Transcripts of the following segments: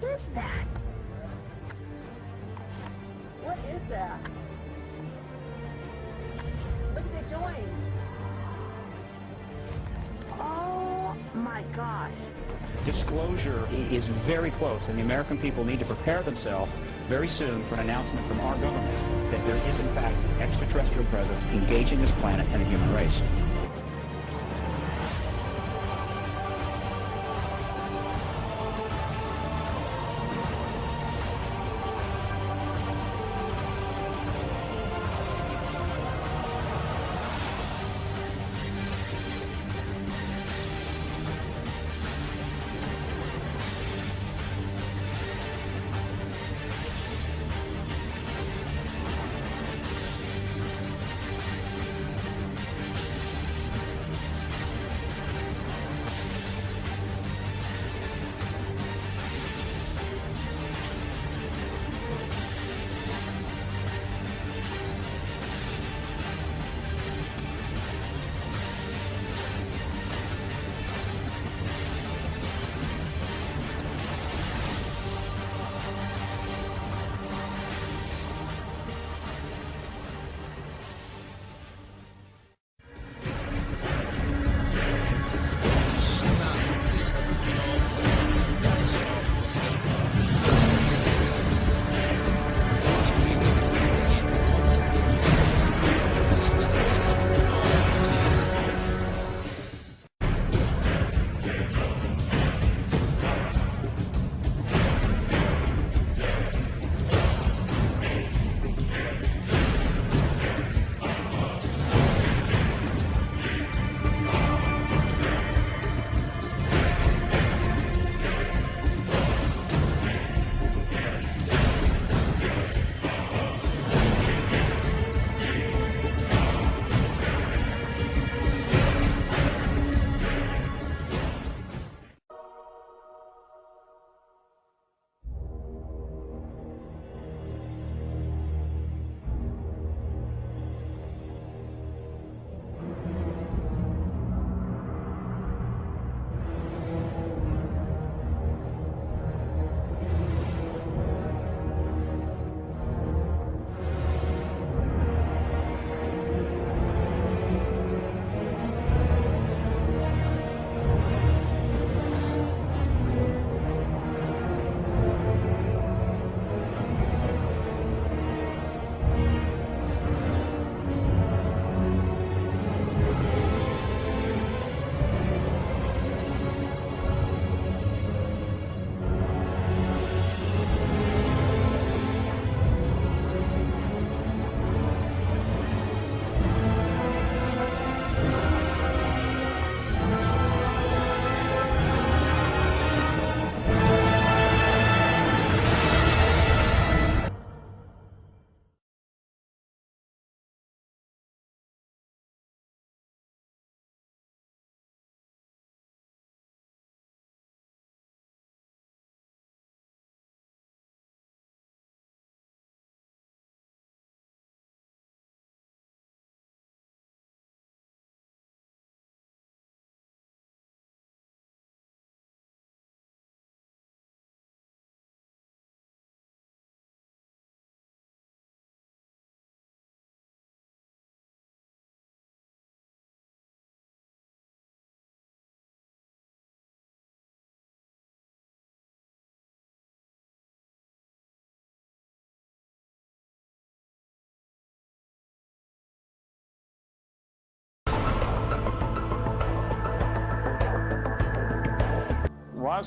heck is that? What is that? Look at the joint. Oh my gosh. Disclosure is very close, and the American people need to prepare themselves very soon for an announcement from our government that there is, in fact, an extraterrestrial presence engaging this planet and the human race.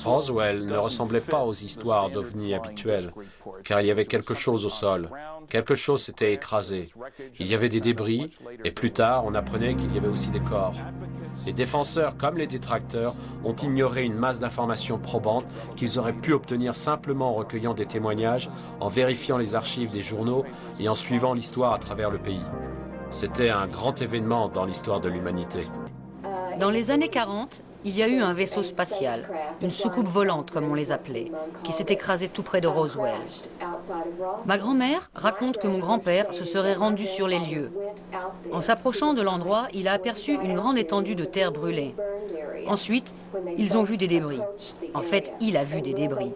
Roswell ne ressemblait pas aux histoires d'ovnis habituelles, car il y avait quelque chose au sol. Quelque chose s'était écrasé. Il y avait des débris, et plus tard, on apprenait qu'il y avait aussi des corps. Les défenseurs, comme les détracteurs, ont ignoré une masse d'informations probantes qu'ils auraient pu obtenir simplement en recueillant des témoignages, en vérifiant les archives des journaux et en suivant l'histoire à travers le pays. C'était un grand événement dans l'histoire de l'humanité. Dans les années 40, il y a eu un vaisseau spatial, une soucoupe volante comme on les appelait, qui s'est écrasé tout près de Roswell. Ma grand-mère raconte que mon grand-père se serait rendu sur les lieux. En s'approchant de l'endroit, il a aperçu une grande étendue de terre brûlée. Ensuite, ils ont vu des débris. En fait, il a vu des débris.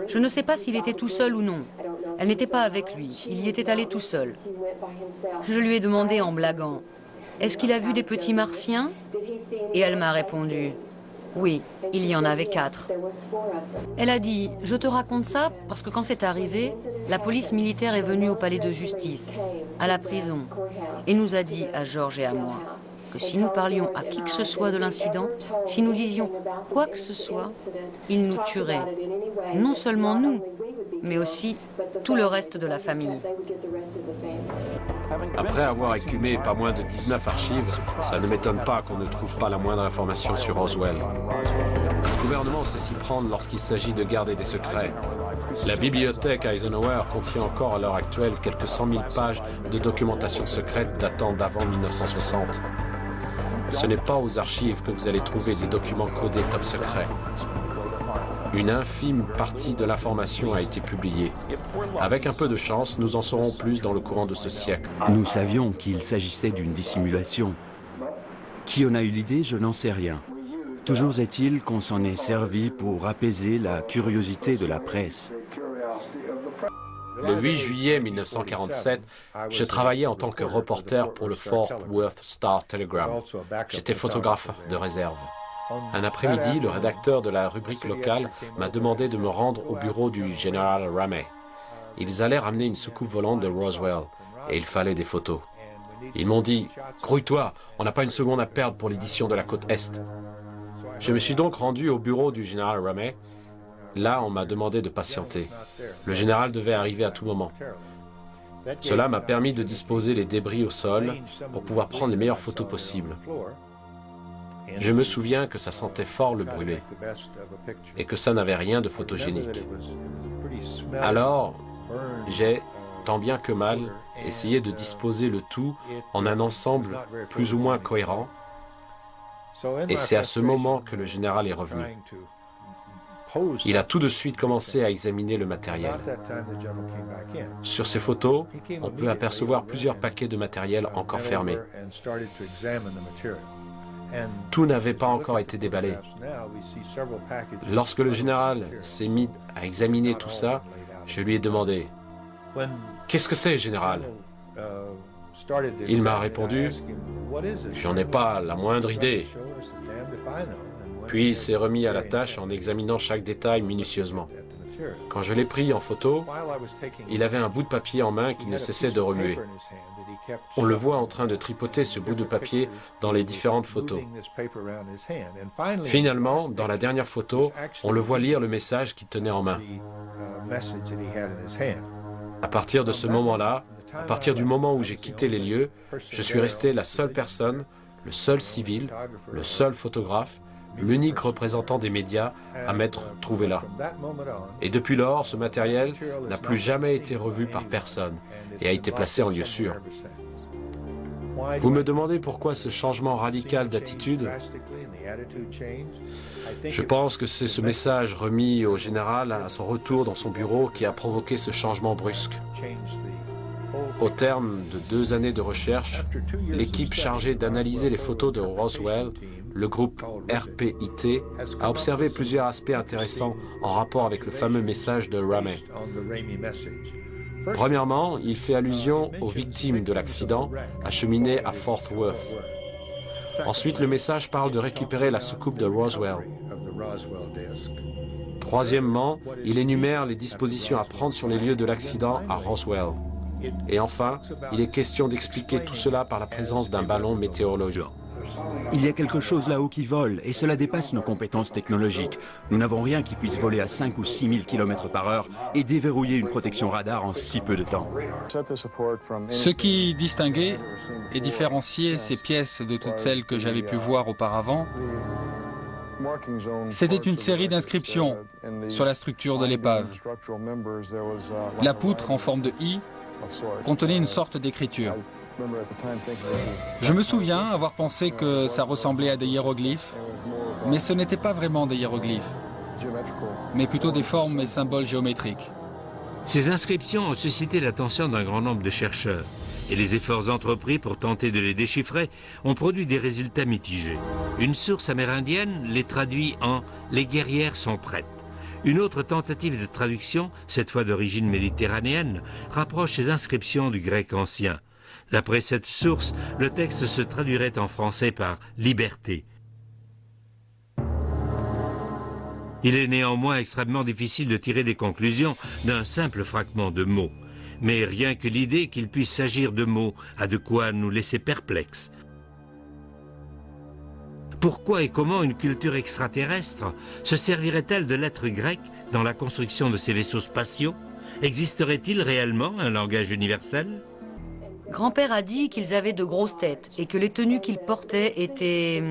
Je ne sais pas s'il était tout seul ou non. Elle n'était pas avec lui. Il y était allé tout seul. Je lui ai demandé en blaguant, « Est-ce qu'il a vu des petits martiens ?» Et elle m'a répondu, « Oui, il y en avait 4. » Elle a dit, « Je te raconte ça parce que quand c'est arrivé, la police militaire est venue au palais de justice, à la prison, et nous a dit à Georges et à moi que si nous parlions à qui que ce soit de l'incident, si nous disions quoi que ce soit, ils nous tueraient. Non seulement nous, mais aussi tout le reste de la famille. » Après avoir écumé pas moins de 19 archives, ça ne m'étonne pas qu'on ne trouve pas la moindre information sur Roswell. Le gouvernement sait s'y prendre lorsqu'il s'agit de garder des secrets. La bibliothèque Eisenhower contient encore à l'heure actuelle quelques 100 000 pages de documentation secrète datant d'avant 1960. Ce n'est pas aux archives que vous allez trouver des documents codés top secret. Une infime partie de l'information a été publiée. Avec un peu de chance, nous en saurons plus dans le courant de ce siècle. Nous savions qu'il s'agissait d'une dissimulation. Qui en a eu l'idée, je n'en sais rien. Toujours est-il qu'on s'en est servi pour apaiser la curiosité de la presse. Le 8 juillet 1947, je travaillais en tant que reporter pour le Fort Worth Star-Telegram. J'étais photographe de réserve. Un après-midi, le rédacteur de la rubrique locale m'a demandé de me rendre au bureau du général Ramey. Ils allaient ramener une soucoupe volante de Roswell et il fallait des photos. Ils m'ont dit « Grouille-toi, on n'a pas une seconde à perdre pour l'édition de la côte Est ». Je me suis donc rendu au bureau du général Ramey. Là, on m'a demandé de patienter. Le général devait arriver à tout moment. Cela m'a permis de disposer les débris au sol pour pouvoir prendre les meilleures photos possibles. Je me souviens que ça sentait fort le brûlé et que ça n'avait rien de photogénique. Alors, j'ai, tant bien que mal, essayé de disposer le tout en un ensemble plus ou moins cohérent. Et c'est à ce moment que le général est revenu. Il a tout de suite commencé à examiner le matériel. Sur ces photos, on peut apercevoir plusieurs paquets de matériel encore fermés. Tout n'avait pas encore été déballé. Lorsque le général s'est mis à examiner tout ça, je lui ai demandé « Qu'est-ce que c'est, général ?» Il m'a répondu « J'en ai pas la moindre idée. » Puis il s'est remis à la tâche en examinant chaque détail minutieusement. Quand je l'ai pris en photo, il avait un bout de papier en main qui ne cessait de remuer. On le voit en train de tripoter ce bout de papier dans les différentes photos. Finalement, dans la dernière photo, on le voit lire le message qu'il tenait en main. À partir de ce moment-là, à partir du moment où j'ai quitté les lieux, je suis resté la seule personne, le seul civil, le seul photographe, l'unique représentant des médias à m'être trouvé là. Et depuis lors, ce matériel n'a plus jamais été revu par personne et a été placé en lieu sûr. Vous me demandez pourquoi ce changement radical d'attitude? Je pense que c'est ce message remis au général à son retour dans son bureau qui a provoqué ce changement brusque. Au terme de 2 années de recherche, l'équipe chargée d'analyser les photos de Roswell, le groupe RPIT, a observé plusieurs aspects intéressants en rapport avec le fameux message de Ramey. Premièrement, il fait allusion aux victimes de l'accident acheminées à Fort Worth. Ensuite, le message parle de récupérer la soucoupe de Roswell. Troisièmement, il énumère les dispositions à prendre sur les lieux de l'accident à Roswell. Et enfin, il est question d'expliquer tout cela par la présence d'un ballon météorologique. Il y a quelque chose là-haut qui vole, et cela dépasse nos compétences technologiques. Nous n'avons rien qui puisse voler à 5 ou 6 000 km/h et déverrouiller une protection radar en si peu de temps. Ce qui distinguait et différenciait ces pièces de toutes celles que j'avais pu voir auparavant, c'était une série d'inscriptions sur la structure de l'épave. La poutre en forme de I contenait une sorte d'écriture. Je me souviens avoir pensé que ça ressemblait à des hiéroglyphes, mais ce n'était pas vraiment des hiéroglyphes, mais plutôt des formes et symboles géométriques. Ces inscriptions ont suscité l'attention d'un grand nombre de chercheurs. et les efforts entrepris pour tenter de les déchiffrer ont produit des résultats mitigés. Une source amérindienne les traduit en « les guerrières sont prêtes ». Une autre tentative de traduction, cette fois d'origine méditerranéenne, rapproche ces inscriptions du grec ancien. D'après cette source, le texte se traduirait en français par « liberté ». Il est néanmoins extrêmement difficile de tirer des conclusions d'un simple fragment de mots. Mais rien que l'idée qu'il puisse s'agir de mots a de quoi nous laisser perplexes. Pourquoi et comment une culture extraterrestre se servirait-elle de lettres grecques dans la construction de ces vaisseaux spatiaux? Existerait-il réellement un langage universel? Grand-père a dit qu'ils avaient de grosses têtes et que les tenues qu'ils portaient étaient...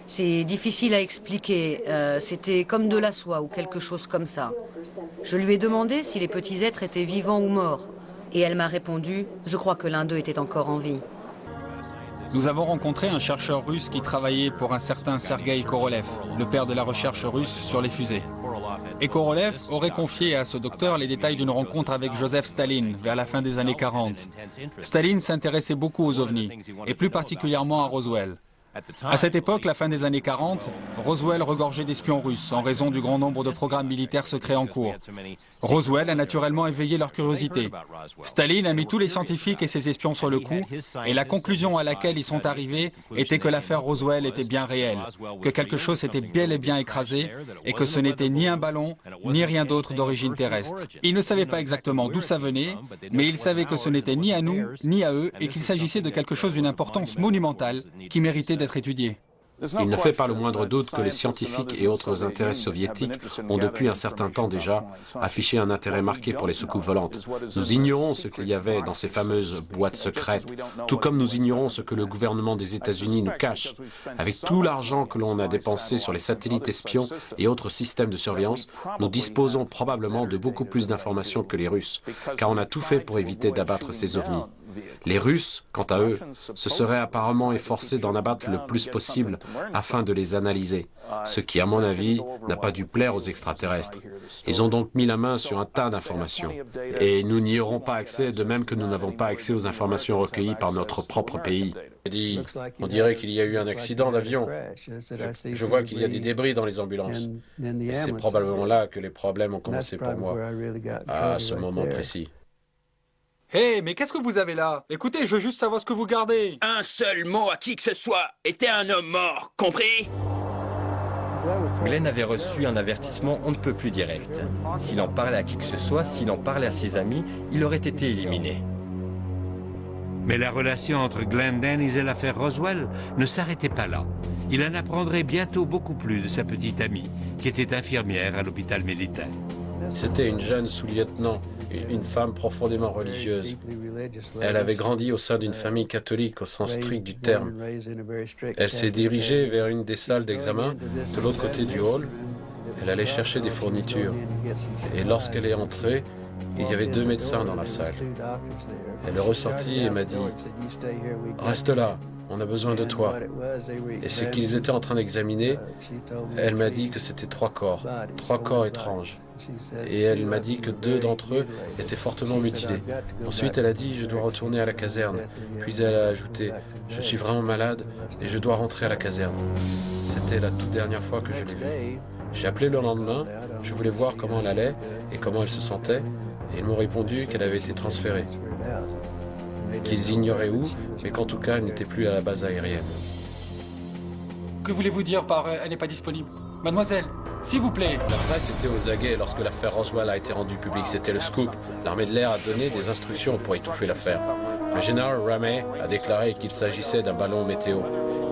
C'est difficile à expliquer. C'était comme de la soie ou quelque chose comme ça. Je lui ai demandé si les petits êtres étaient vivants ou morts. Et elle m'a répondu, je crois que l'un d'eux était encore en vie. Nous avons rencontré un chercheur russe qui travaillait pour un certain Sergueï Korolev, le père de la recherche russe sur les fusées. Et Korolev aurait confié à ce docteur les détails d'une rencontre avec Joseph Staline vers la fin des années 40. Staline s'intéressait beaucoup aux ovnis, et plus particulièrement à Roswell. À cette époque, la fin des années 40, Roswell regorgeait d'espions russes en raison du grand nombre de programmes militaires secrets en cours. Roswell a naturellement éveillé leur curiosité. Staline a mis tous les scientifiques et ses espions sur le coup, et la conclusion à laquelle ils sont arrivés était que l'affaire Roswell était bien réelle, que quelque chose s'était bel et bien écrasé, et que ce n'était ni un ballon, ni rien d'autre d'origine terrestre. Ils ne savaient pas exactement d'où ça venait, mais ils savaient que ce n'était ni à nous, ni à eux, et qu'il s'agissait de quelque chose d'une importance monumentale qui méritait d'être étudié. Il ne fait pas le moindre doute que les scientifiques et autres intérêts soviétiques ont depuis un certain temps déjà affiché un intérêt marqué pour les soucoupes volantes. Nous ignorons ce qu'il y avait dans ces fameuses boîtes secrètes, tout comme nous ignorons ce que le gouvernement des États-Unis nous cache. Avec tout l'argent que l'on a dépensé sur les satellites espions et autres systèmes de surveillance, nous disposons probablement de beaucoup plus d'informations que les Russes, car on a tout fait pour éviter d'abattre ces ovnis. Les Russes, quant à eux, se seraient apparemment efforcés d'en abattre le plus possible afin de les analyser, ce qui, à mon avis, n'a pas dû plaire aux extraterrestres. Ils ont donc mis la main sur un tas d'informations. Et nous n'y aurons pas accès, de même que nous n'avons pas accès aux informations recueillies par notre propre pays. On dirait qu'il y a eu un accident d'avion. Je vois qu'il y a des débris dans les ambulances. Et c'est probablement là que les problèmes ont commencé pour moi, à ce moment précis. Hé, mais qu'est-ce que vous avez là? Écoutez, je veux juste savoir ce que vous gardez. Un seul mot à qui que ce soit était un homme mort, compris? Glenn avait reçu un avertissement on ne peut plus direct. S'il en parlait à qui que ce soit, s'il en parlait à ses amis, il aurait été éliminé. Mais la relation entre Glenn Dennis et l'affaire Roswell ne s'arrêtait pas là. Il en apprendrait bientôt beaucoup plus de sa petite amie, qui était infirmière à l'hôpital militaire. C'était une jeune sous-lieutenant, une femme profondément religieuse. Elle avait grandi au sein d'une famille catholique au sens strict du terme. Elle s'est dirigée vers une des salles d'examen de l'autre côté du hall. Elle allait chercher des fournitures. Et lorsqu'elle est entrée, il y avait 2 médecins dans la salle. Elle est ressortie et m'a dit « Reste là, on a besoin de toi ». Et ce qu'ils étaient en train d'examiner, elle m'a dit que c'était 3 corps étranges. Et elle m'a dit que 2 d'entre eux étaient fortement mutilés. Ensuite, elle a dit « Je dois retourner à la caserne ». Puis elle a ajouté « Je suis vraiment malade et je dois rentrer à la caserne ». C'était la toute dernière fois que je l'ai vue. J'ai appelé le lendemain, je voulais voir comment elle allait et comment elle se sentait, et ils m'ont répondu qu'elle avait été transférée. Qu'ils ignoraient où, mais qu'en tout cas, elle n'était plus à la base aérienne. Que voulez-vous dire par « elle n'est pas disponible » ? Mademoiselle, s'il vous plaît. La presse était aux aguets lorsque l'affaire Roswell a été rendue publique. C'était le scoop. L'armée de l'air a donné des instructions pour étouffer l'affaire. Le général Ramey a déclaré qu'il s'agissait d'un ballon météo.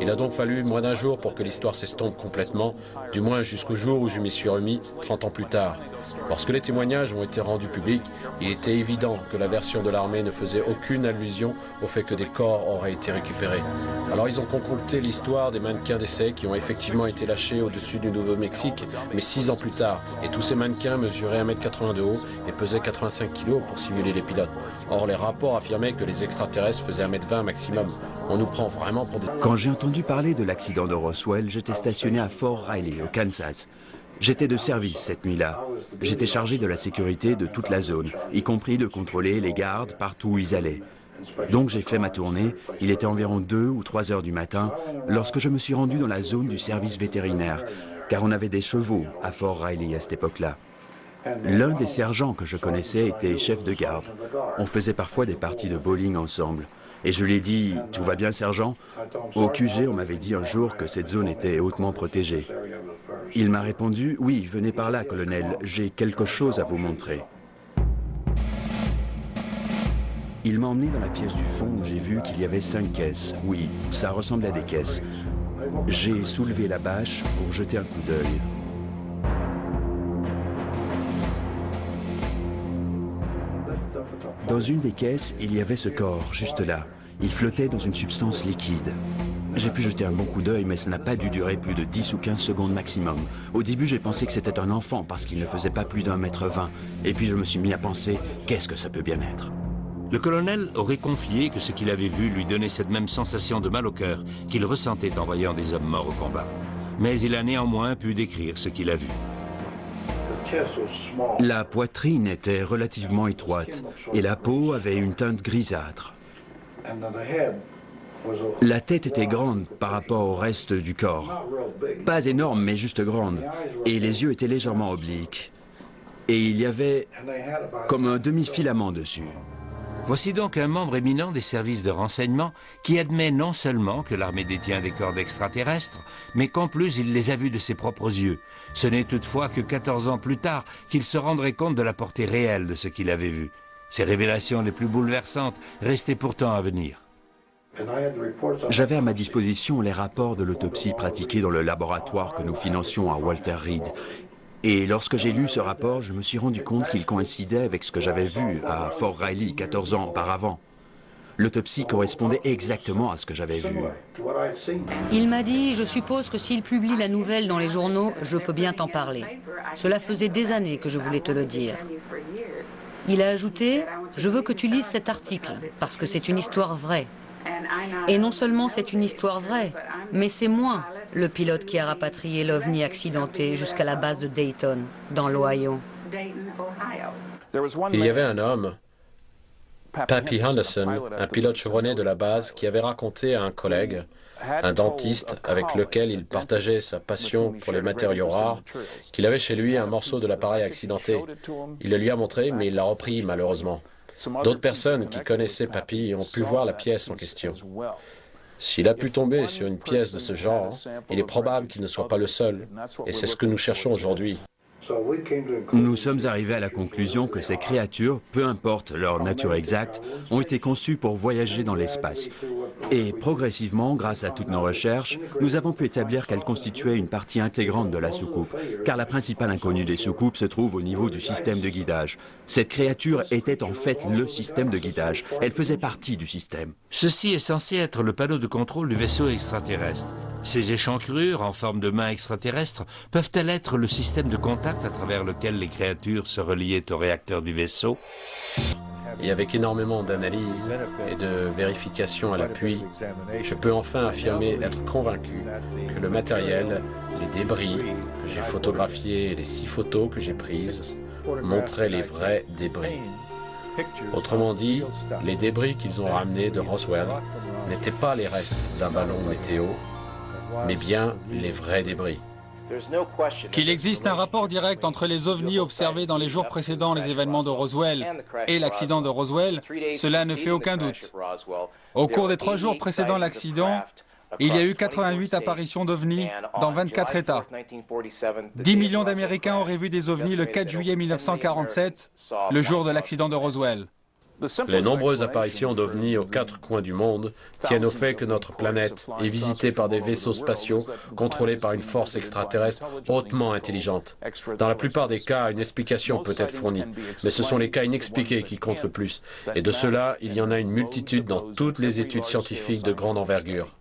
Il a donc fallu moins d'1 jour pour que l'histoire s'estompe complètement, du moins jusqu'au jour où je m'y suis remis, 30 ans plus tard. Lorsque les témoignages ont été rendus publics, il était évident que la version de l'armée ne faisait aucune allusion au fait que des corps auraient été récupérés. Alors ils ont concocté l'histoire des mannequins d'essai qui ont effectivement été lâchés au-dessus du Nouveau-Mexique, mais 6 ans plus tard. Et tous ces mannequins mesuraient 1,80 m de haut et pesaient 85 kg pour simuler les pilotes. Or, les rapports affirmaient que les extraterrestres faisaient 1,20 m maximum. On nous prend vraiment pour des... Quand j'ai entendu parler de l'accident de Roswell, j'étais stationné à Fort Riley, au Kansas. J'étais de service cette nuit-là. J'étais chargé de la sécurité de toute la zone, y compris de contrôler les gardes partout où ils allaient. Donc j'ai fait ma tournée, il était environ 2 ou 3 heures du matin, lorsque je me suis rendu dans la zone du service vétérinaire, car on avait des chevaux à Fort Riley à cette époque-là. L'un des sergents que je connaissais était chef de garde. On faisait parfois des parties de bowling ensemble. Et je lui ai dit, « Tout va bien, sergent ?» Au QG, on m'avait dit un jour que cette zone était hautement protégée. Il m'a répondu, « Oui, venez par là, colonel, j'ai quelque chose à vous montrer. » Il m'a emmené dans la pièce du fond où j'ai vu qu'il y avait 5 caisses. Oui, ça ressemblait à des caisses. J'ai soulevé la bâche pour jeter un coup d'œil. Dans une des caisses, il y avait ce corps, juste là. Il flottait dans une substance liquide. J'ai pu jeter un bon coup d'œil, mais ça n'a pas dû durer plus de 10 ou 15 secondes maximum. Au début, j'ai pensé que c'était un enfant parce qu'il ne faisait pas plus d'1,20 m. Et puis je me suis mis à penser, qu'est-ce que ça peut bien être? Le colonel aurait confié que ce qu'il avait vu lui donnait cette même sensation de mal au cœur qu'il ressentait en voyant des hommes morts au combat. Mais il a néanmoins pu décrire ce qu'il a vu. La poitrine était relativement étroite et la peau avait une teinte grisâtre. La tête était grande par rapport au reste du corps. Pas énorme, mais juste grande. Et les yeux étaient légèrement obliques. Et il y avait comme un demi-filament dessus. Voici donc un membre éminent des services de renseignement qui admet non seulement que l'armée détient des corps d'extraterrestres, mais qu'en plus il les a vus de ses propres yeux. Ce n'est toutefois que 14 ans plus tard qu'il se rendrait compte de la portée réelle de ce qu'il avait vu. Ces révélations les plus bouleversantes restaient pourtant à venir. J'avais à ma disposition les rapports de l'autopsie pratiquée dans le laboratoire que nous financions à Walter Reed. Et lorsque j'ai lu ce rapport, je me suis rendu compte qu'il coïncidait avec ce que j'avais vu à Fort Riley 14 ans auparavant. L'autopsie correspondait exactement à ce que j'avais vu. Il m'a dit, je suppose que s'il publie la nouvelle dans les journaux, je peux bien t'en parler. Cela faisait des années que je voulais te le dire. Il a ajouté, je veux que tu lises cet article, parce que c'est une histoire vraie. Et non seulement c'est une histoire vraie, mais c'est moi, le pilote qui a rapatrié l'OVNI accidenté jusqu'à la base de Dayton, dans l'Ohio. Il y avait un homme, Pappy Henderson, un pilote chevronné de la base, qui avait raconté à un collègue, un dentiste avec lequel il partageait sa passion pour les matériaux rares, qu'il avait chez lui un morceau de l'appareil accidenté. Il le lui a montré, mais il l'a repris malheureusement. D'autres personnes qui connaissaient Pappy ont pu voir la pièce en question. S'il a pu tomber sur une pièce de ce genre, il est probable qu'il ne soit pas le seul, et c'est ce que nous cherchons aujourd'hui. Nous sommes arrivés à la conclusion que ces créatures, peu importe leur nature exacte, ont été conçues pour voyager dans l'espace. Et progressivement, grâce à toutes nos recherches, nous avons pu établir qu'elles constituaient une partie intégrante de la soucoupe, car la principale inconnue des soucoupes se trouve au niveau du système de guidage. Cette créature était en fait le système de guidage. Elle faisait partie du système. Ceci est censé être le panneau de contrôle du vaisseau extraterrestre. Ces échancrures en forme de mains extraterrestres peuvent-elles être le système de contact à travers lequel les créatures se reliaient au réacteur du vaisseau? Et avec énormément d'analyses et de vérifications à l'appui, je peux enfin affirmer être convaincu que le matériel, les débris que j'ai photographiés et les 6 photos que j'ai prises montraient les vrais débris. Autrement dit, les débris qu'ils ont ramenés de Roswell n'étaient pas les restes d'un ballon météo, mais bien les vrais débris. Qu'il existe un rapport direct entre les ovnis observés dans les jours précédant les événements de Roswell et l'accident de Roswell, cela ne fait aucun doute. Au cours des 3 jours précédant l'accident, il y a eu 88 apparitions d'ovnis dans 24 États. 10 millions d'Américains auraient vu des ovnis le 4 juillet 1947, le jour de l'accident de Roswell. Les nombreuses apparitions d'ovnis aux 4 coins du monde tiennent au fait que notre planète est visitée par des vaisseaux spatiaux contrôlés par une force extraterrestre hautement intelligente. Dans la plupart des cas, une explication peut être fournie, mais ce sont les cas inexpliqués qui comptent le plus. Et de cela, il y en a une multitude dans toutes les études scientifiques de grande envergure.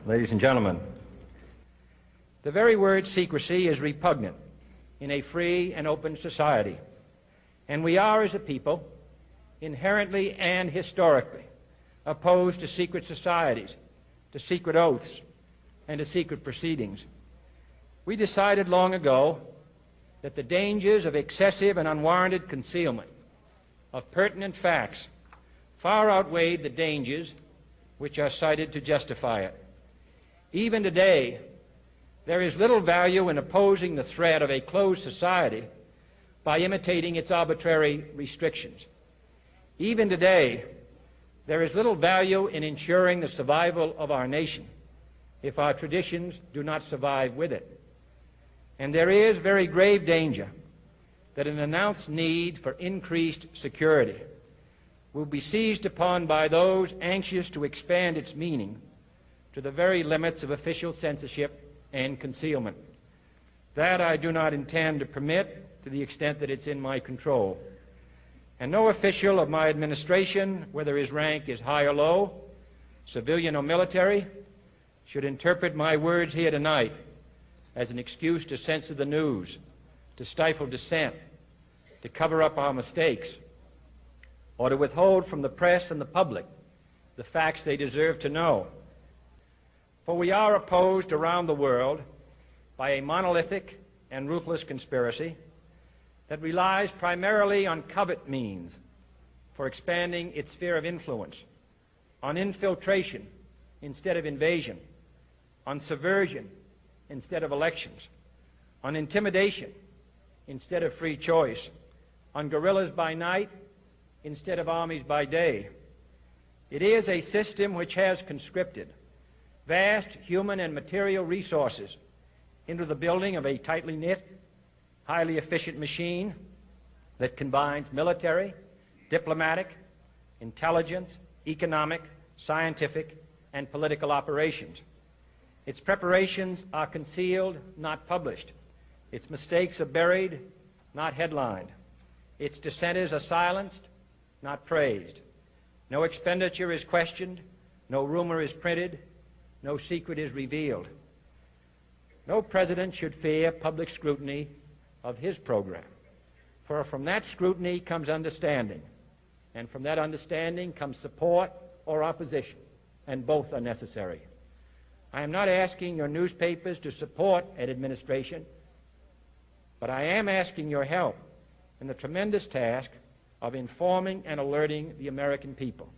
ladies and gentlemen, the very word secrecy is repugnant in a free and open society, and we are, as a people, inherently and historically opposed to secret societies, to secret oaths, and to secret proceedings. We decided long ago that the dangers of excessive and unwarranted concealment of pertinent facts far outweighed the dangers which are cited to justify it. Even today, there is little value in opposing the threat of a closed society by imitating its arbitrary restrictions. Even today, there is little value in ensuring the survival of our nation if our traditions do not survive with it. And there is very grave danger that an announced need for increased security will be seized upon by those anxious to expand its meaning to the very limits of official censorship and concealment. That I do not intend to permit to the extent that it's in my control. And no official of my administration, whether his rank is high or low, civilian or military, should interpret my words here tonight as an excuse to censor the news, to stifle dissent, to cover up our mistakes, or to withhold from the press and the public the facts they deserve to know. For we are opposed around the world by a monolithic and ruthless conspiracy that relies primarily on covert means for expanding its sphere of influence, on infiltration instead of invasion, on subversion instead of elections, on intimidation instead of free choice, on guerrillas by night instead of armies by day. It is a system which has conscripted vast human and material resources into the building of a tightly knit, highly efficient machine that combines military, diplomatic, intelligence, economic, scientific, and political operations. Its preparations are concealed, not published. Its mistakes are buried, not headlined. Its dissenters are silenced, not praised. No expenditure is questioned, no rumor is printed, no secret is revealed. No president should fear public scrutiny of his program, for from that scrutiny comes understanding, and from that understanding comes support or opposition, and both are necessary. I am not asking your newspapers to support an administration, but I am asking your help in the tremendous task of informing and alerting the American people.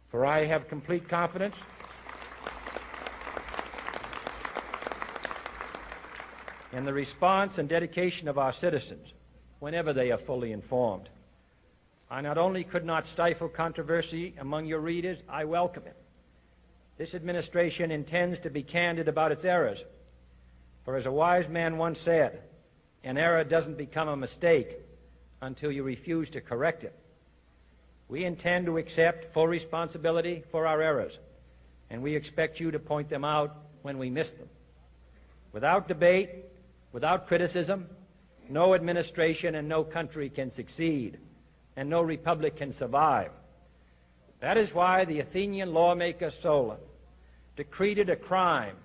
For I have complete confidence in the response and dedication of our citizens whenever they are fully informed. I not only could not stifle controversy among your readers, I welcome it. This administration intends to be candid about its errors. For as a wise man once said, an error doesn't become a mistake until you refuse to correct it. We intend to accept full responsibility for our errors, and we expect you to point them out when we miss them. Without debate, without criticism, no administration and no country can succeed, and no republic can survive. That is why the Athenian lawmaker Solon decreed it a crime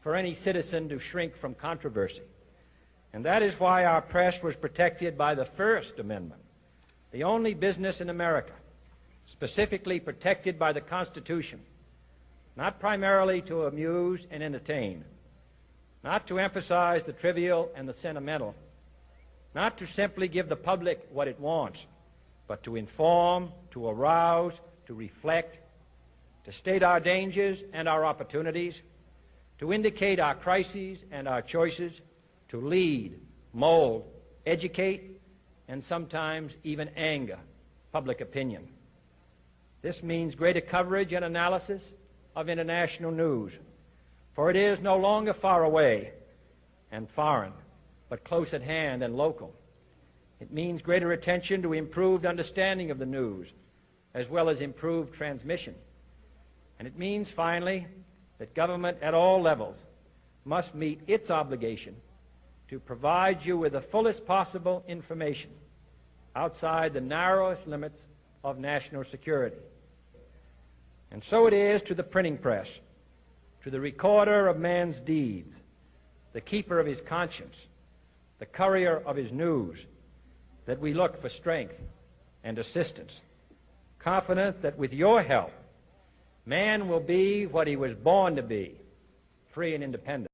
for any citizen to shrink from controversy. And that is why our press was protected by the First Amendment, the only business in America specifically protected by the Constitution, not primarily to amuse and entertain, not to emphasize the trivial and the sentimental, not to simply give the public what it wants, but to inform, to arouse, to reflect, to state our dangers and our opportunities, to indicate our crises and our choices, to lead, mold, educate, and sometimes even anger public opinion. This means greater coverage and analysis of international news, for it is no longer far away and foreign, but close at hand and local. It means greater attention to improved understanding of the news, as well as improved transmission. And it means, finally, that government at all levels must meet its obligation to provide you with the fullest possible information outside the narrowest limits of national security. And so it is to the printing press, to the recorder of man's deeds, the keeper of his conscience, the courier of his news, that we look for strength and assistance, confident that with your help, man will be what he was born to be, free and independent.